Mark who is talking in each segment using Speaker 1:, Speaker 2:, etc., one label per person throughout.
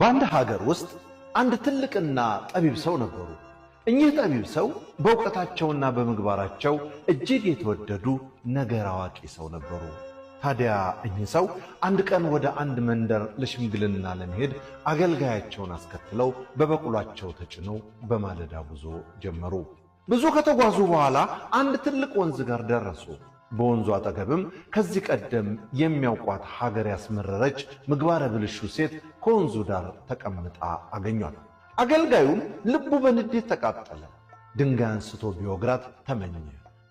Speaker 1: በአንድ ሀገር ውስጥ አንድ ትልቅና ጠቢብ ሰው ነበሩ። እኚህ ጠቢብ ሰው በእውቀታቸውና በምግባራቸው እጅግ የተወደዱ ነገር አዋቂ ሰው ነበሩ። ታዲያ እኚህ ሰው አንድ ቀን ወደ አንድ መንደር ለሽምግልና ለመሄድ አገልጋያቸውን አስከትለው በበቅሏቸው ተጭነው በማለዳ ጉዞ ጀመሩ። ብዙ ከተጓዙ በኋላ አንድ ትልቅ ወንዝ ጋር ደረሱ። በወንዙ አጠገብም ከዚህ ቀደም የሚያውቋት ሀገር ያስመረረች ምግባረ ብልሹ ሴት ከወንዙ ዳር ተቀምጣ አገኟት። አገልጋዩም ልቡ በንዴት ተቃጠለ። ድንጋይ አንስቶ ቢወግራት ተመኘ።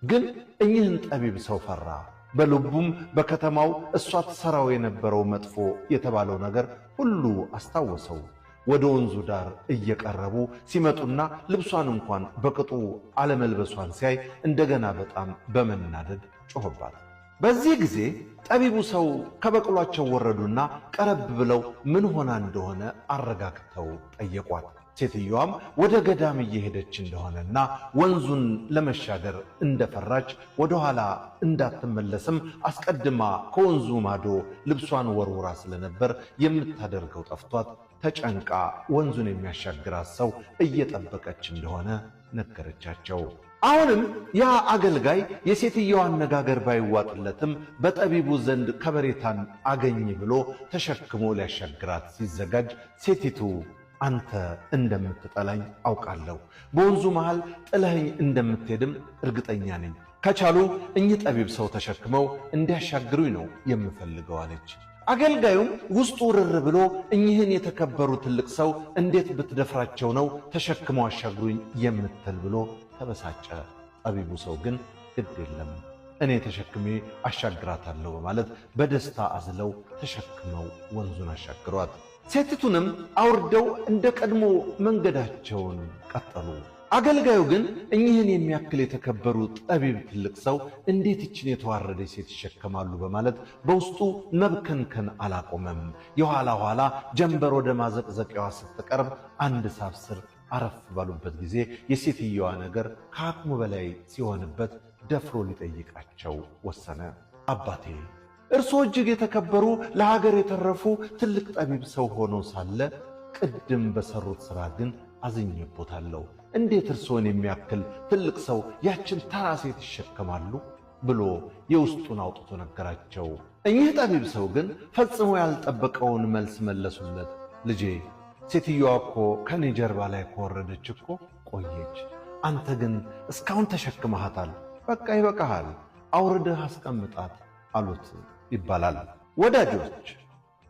Speaker 1: ግን እኚህን ጠቢብ ሰው ፈራ። በልቡም በከተማው እሷ ትሠራው የነበረው መጥፎ የተባለው ነገር ሁሉ አስታወሰው። ወደ ወንዙ ዳር እየቀረቡ ሲመጡና ልብሷን እንኳን በቅጡ አለመልበሷን ሲያይ እንደገና በጣም በመናደድ ጮኸባት። በዚህ ጊዜ ጠቢቡ ሰው ከበቅሏቸው ወረዱና ቀረብ ብለው ምን ሆና እንደሆነ አረጋግተው ጠየቋት። ሴትዮዋም ወደ ገዳም እየሄደች እንደሆነና ወንዙን ለመሻገር እንደፈራች ወደ ኋላ እንዳትመለስም አስቀድማ ከወንዙ ማዶ ልብሷን ወርውራ ስለነበር የምታደርገው ጠፍቷት ተጨንቃ ወንዙን የሚያሻግራት ሰው እየጠበቀች እንደሆነ ነገረቻቸው። አሁንም ያ አገልጋይ የሴትዮዋ አነጋገር ባይዋጥለትም በጠቢቡ ዘንድ ከበሬታን አገኝ ብሎ ተሸክሞ ሊያሻግራት ሲዘጋጅ ሴቲቱ አንተ እንደምትጠላኝ አውቃለሁ፣ በወንዙ መሃል ጥለኸኝ እንደምትሄድም እርግጠኛ ነኝ። ከቻሉ እኚህ ጠቢብ ሰው ተሸክመው እንዲያሻግሩኝ ነው የምፈልገው አለች። አገልጋዩም ውስጡ ርር ብሎ እኚህን የተከበሩ ትልቅ ሰው እንዴት ብትደፍራቸው ነው ተሸክመው አሻግሩኝ የምትል ብሎ ተበሳጨ። ጠቢቡ ሰው ግን ግድ የለም እኔ ተሸክሜ አሻግራታለሁ በማለት በደስታ አዝለው ተሸክመው ወንዙን አሻግሯት። ሴቲቱንም አውርደው እንደ ቀድሞ መንገዳቸውን ቀጠሉ። አገልጋዩ ግን እኚህን የሚያክል የተከበሩ ጠቢብ ትልቅ ሰው እንዴት ይችን የተዋረደች ሴት ይሸከማሉ በማለት በውስጡ መብከንከን አላቆመም። የኋላ ኋላ ጀንበር ወደ ማዘቅዘቂያዋ ስትቀርብ አንድ ዛፍ ስር አረፍ ባሉበት ጊዜ የሴትየዋ ነገር ከአቅሙ በላይ ሲሆንበት ደፍሮ ሊጠይቃቸው ወሰነ። አባቴ እርስዎ እጅግ የተከበሩ ለሀገር የተረፉ ትልቅ ጠቢብ ሰው ሆነው ሳለ ቅድም በሰሩት ሥራ ግን አዝኜቦታለሁ። እንዴት እርስዎን የሚያክል ትልቅ ሰው ያችን ተራ ሴት ይሸከማሉ ብሎ የውስጡን አውጥቶ ነገራቸው። እኚህ ጠቢብ ሰው ግን ፈጽሞ ያልጠበቀውን መልስ መለሱለት። ልጄ ሴትዮዋ እኮ ከኔ ጀርባ ላይ ከወረደች እኮ ቆየች። አንተ ግን እስካሁን ተሸክመሃታል። በቃ ይበቃሃል፣ አውርደህ አስቀምጣት አሉት ይባላል። ወዳጆች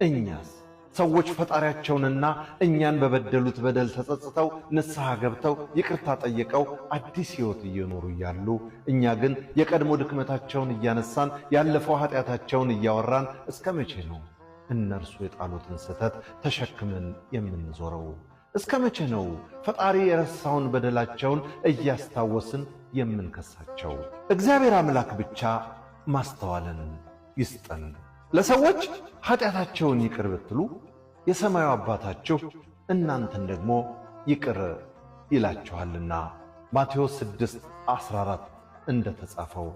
Speaker 1: እኛስ ሰዎች ፈጣሪያቸውንና እኛን በበደሉት በደል ተጸጽተው ንስሐ ገብተው ይቅርታ ጠይቀው አዲስ ሕይወት እየኖሩ እያሉ እኛ ግን የቀድሞ ድክመታቸውን እያነሳን ያለፈው ኃጢአታቸውን እያወራን እስከ መቼ ነው እነርሱ የጣሉትን ስህተት ተሸክመን የምንዞረው? እስከ መቼ ነው ፈጣሪ የረሳውን በደላቸውን እያስታወስን የምንከሳቸው? እግዚአብሔር አምላክ ብቻ ማስተዋልን ይስጠን። ለሰዎች ኃጢአታቸውን ይቅር ብትሉ የሰማዩ አባታችሁ እናንተን ደግሞ ይቅር ይላችኋልና ማቴዎስ 6:14 እንደተጻፈው